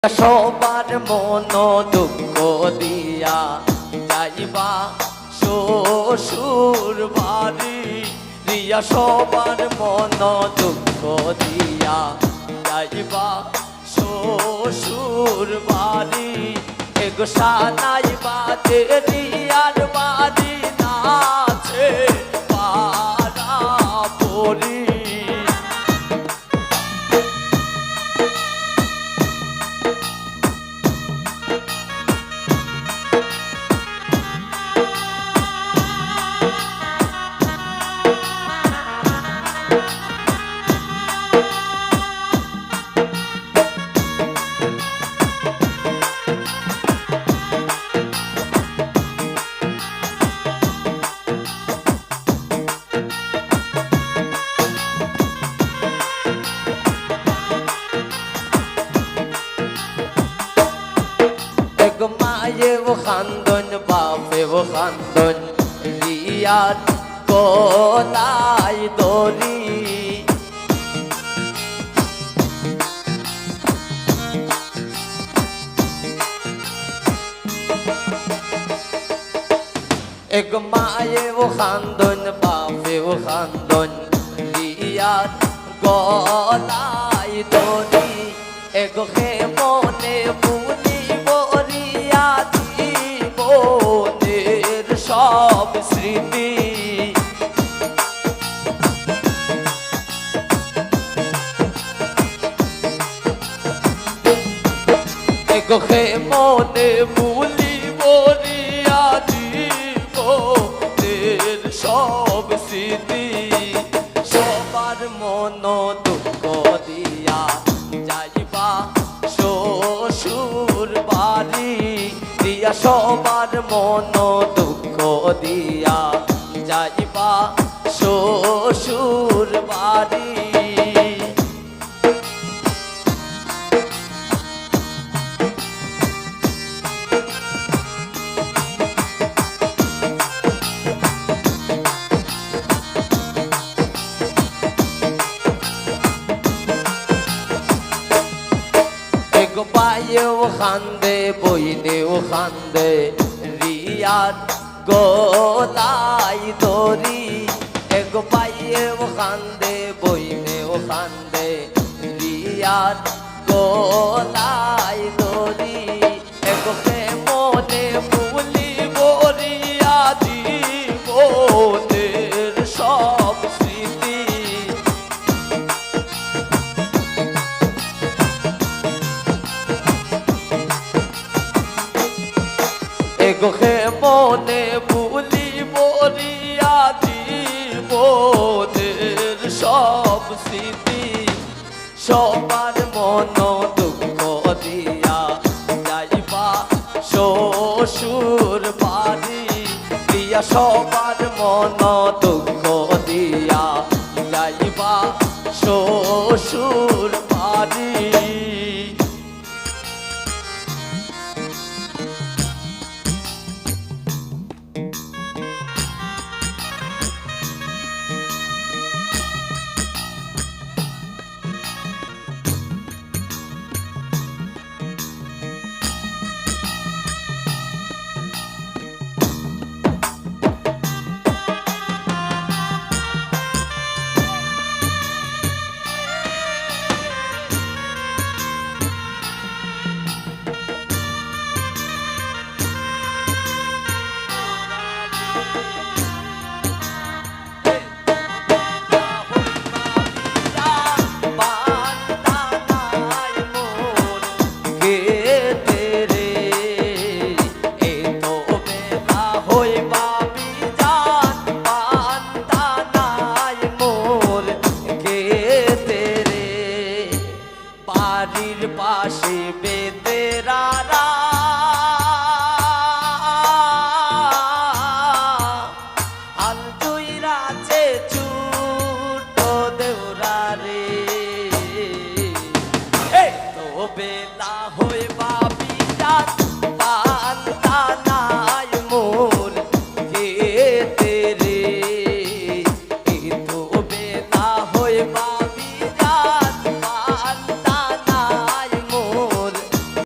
সবার মন দুঃখ দিয়া যাইবা শ্বশুর বাড়ি রিয়া সবার মন দুঃখ দিয়া যাইবা শ্বশুর বাড়ি এগো সানাই বাজে রিয়ার বাড়ি নাচে পারা পরি মায়েও খান্দন বাপেও খান্দন রিয়ার গলায় দড়ি এক মায়েও খান্দন বাপেও খান্দন রিয়ার গলায় দড়ি এক হে মনে সব স্মৃতি এগোহে মনে ভুলিব রিয়া জীবনের সব স্মৃতি সবার মন দুঃখ দিয়া যাইবা শ্বশুর বাড়ি দিয়া সবার মন দুঃখ দিয়া যাইবা শ্বশুর বাড়ি এগো পায়েও খান্দে বইনেও খান্দে রিয়ার গলায় দড়ি এগো পায়েও খান্দে বইনেও খান্দে রিয়ার গলায় দড়ি এগো মনে ভুলিব রিয়া জীবনের সব স্মৃতি এগোহে মনে ভুলিব রিয়া জীবনের সব স্মৃতি সবার মন দুঃখ দিয়া যাইবা শ্বশুর বাড়ি দিয়া সবার মন দুঃখ দিয়া যাইবা শ্বশুর বাড়ি বাড়ির পাশে বেতেরারা আল দুই রাতে ছুট দেওরা রে তো বেলা হইবা